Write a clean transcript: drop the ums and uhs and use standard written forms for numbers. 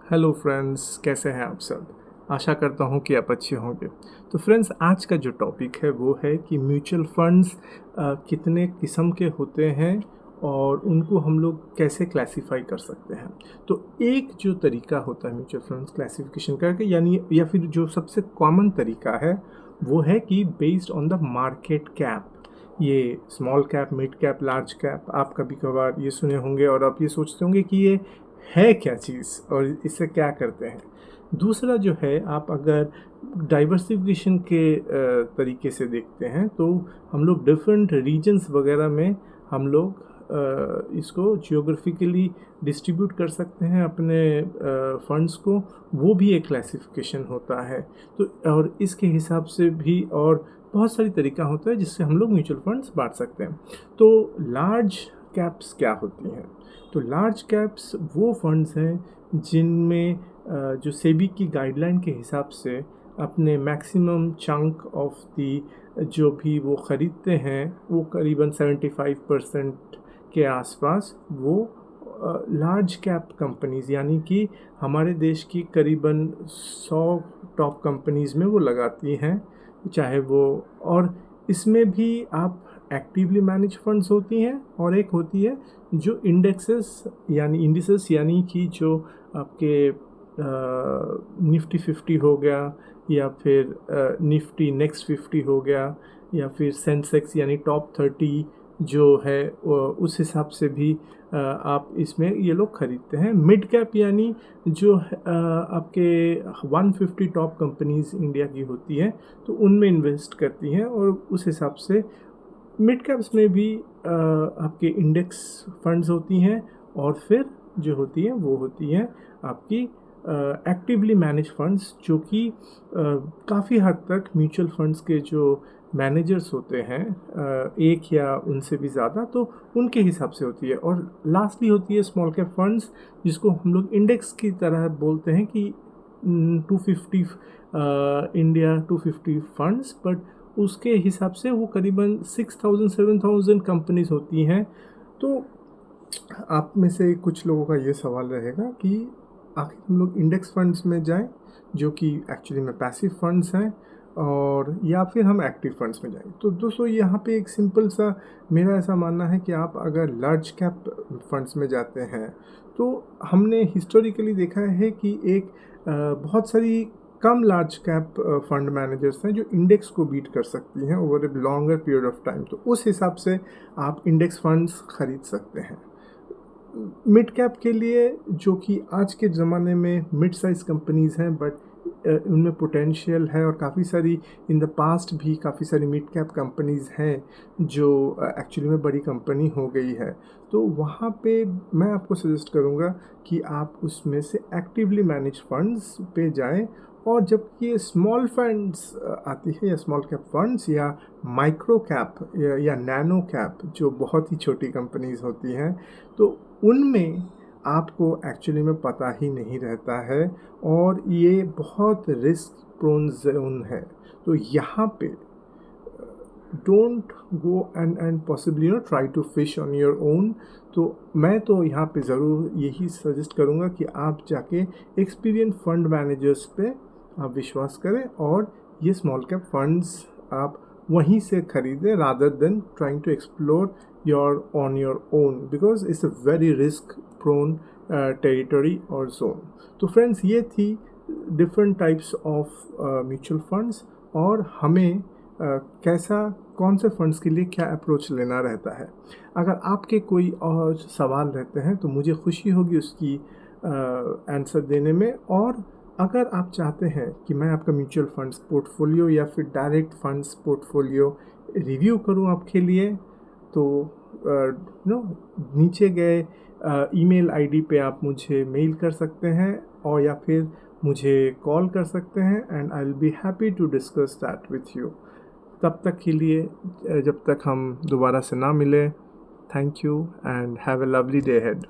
Hello friends, कैसे हैं आप सब। आशा करता हूँ कि आप अच्छे होंगे। तो फ्रेंड्स, आज का जो टॉपिक है वो है कि म्यूचुअल फंड्स कितने किस्म के होते हैं और उनको हम लोग कैसे क्लासिफाई कर सकते हैं। तो एक जो तरीका होता है म्यूचुअल फंड्स क्लासिफिकेशन करके, यानी या फिर जो सबसे कॉमन तरीका है वो है कि based on the market cap. ये small cap, mid cap, large cap, आप कभी कभार ये सुने होंगे और आप ये सोचते होंगे कि ये है क्या चीज़ और इससे क्या करते हैं। दूसरा जो है, आप अगर डाइवर्सिफिकेशन के तरीके से देखते हैं तो हम लोग डिफरेंट रीजन्स वगैरह में हम लोग इसको जियोग्राफिकली डिस्ट्रीब्यूट कर सकते हैं अपने फंड्स को। वो भी एक क्लासिफिकेशन होता है। तो और इसके हिसाब से भी और बहुत सारी तरीका होता है जिससे हम लोग म्यूचुअल फंड्स बांट सकते हैं। तो लार्ज कैप्स क्या होती हैं? तो लार्ज कैप्स वो फंड्स हैं जिनमें जो सेबी की गाइडलाइन के हिसाब से अपने मैक्सिमम चंक ऑफ दी जो भी वो ख़रीदते हैं वो करीबन 75% के आसपास वो लार्ज कैप कंपनीज़, यानी कि हमारे देश की करीबन 100 टॉप कंपनीज़ में वो लगाती हैं। चाहे वो, और इसमें भी आप एक्टिवली मैनेज फंड्स होती हैं और एक होती है जो इंडेक्सेस यानी इंडिसेस, यानी कि जो आपके निफ्टी 50 हो गया या फिर निफ्टी नेक्स्ट 50 हो गया या फिर सेंसेक्स यानी टॉप 30 जो है उस हिसाब से भी आप इसमें ये लोग ख़रीदते हैं। मिड कैप यानी जो आपके 150 टॉप कंपनीज़ इंडिया की होती हैं तो उनमें इन्वेस्ट करती हैं और उस हिसाब से मिड कैप्स में भी आपके इंडेक्स फंड्स होती हैं और फिर जो होती हैं वो होती हैं आपकी एक्टिवली मैनेज फंड्स, जो कि काफ़ी हद तक म्यूचुअल फंड्स के जो मैनेजर्स होते हैं एक या उनसे भी ज़्यादा, तो उनके हिसाब से होती है। और लास्टली होती है स्मॉल कैप फंड्स, जिसको हम लोग इंडेक्स की तरह बोलते हैं कि 250 इंडिया 250 फंड्स, बट उसके हिसाब से वो करीबन 6000-7000 कंपनीज होती हैं। तो आप में से कुछ लोगों का ये सवाल रहेगा कि आखिर हम लोग इंडेक्स फंड्स में जाएं जो कि एक्चुअली में पैसिव फंड्स हैं, और या फिर हम एक्टिव फंड्स में जाएं। तो दोस्तों, यहाँ पे एक सिंपल सा मेरा ऐसा मानना है कि आप अगर लार्ज कैप फंड्स में जाते हैं तो हमने हिस्टोरिकली देखा है कि एक बहुत सारी कम लार्ज कैप फंड मैनेजर्स हैं जो इंडेक्स को बीट कर सकती हैं over a longer period of time. तो उस हिसाब से आप इंडेक्स फंड्स खरीद सकते हैं। मिड कैप के लिए, जो कि आज के ज़माने में मिड साइज़ कंपनीज़ हैं, बट उनमें पोटेंशियल है और काफ़ी सारी इन द पास्ट भी काफ़ी सारी मिड कैप कंपनीज़ हैं जो एक्चुअली में बड़ी कंपनी हो गई है। तो वहाँ पे मैं आपको सजेस्ट करूँगा कि आप उसमें से एक्टिवली मैनेज फंड्स पे जाएं। और जब ये स्मॉल फंड्स आती है या स्मॉल कैप फंड्स या माइक्रो कैप या नैनो कैप, जो बहुत ही छोटी कंपनीज़ होती हैं, तो उनमें आपको एक्चुअली में पता ही नहीं रहता है और ये बहुत रिस्क प्रोन जोन है। तो यहाँ पे don't go and possibly try to fish on your own. तो मैं तो यहाँ पे ज़रूर यही सजेस्ट करूँगा कि आप जाके एक्सपीरियंस फंड मैनेजर्स पे आप विश्वास करें और ये स्मॉल कैप फंड्स आप वहीं से खरीदें rather than trying to explore on your own, because it's a very risk prone territory or zone. तो फ्रेंड्स, ये थी different types of mutual funds और हमें कैसा, कौन से फंड्स के लिए क्या अप्रोच लेना रहता है। अगर आपके कोई और सवाल रहते हैं तो मुझे खुशी होगी उसकी आंसर देने में। और अगर आप चाहते हैं कि मैं आपका म्यूचुअल फंड्स पोर्टफोलियो या फिर डायरेक्ट फंड्स पोर्टफोलियो रिव्यू करूं आपके लिए, तो नीचे गए ईमेल आईडी पे आप मुझे मेल कर सकते हैं और या फिर मुझे कॉल कर सकते हैं, and I will be happy to discuss that with you. तब तक के लिए, जब तक हम दोबारा से ना मिले, thank you and have a lovely day head.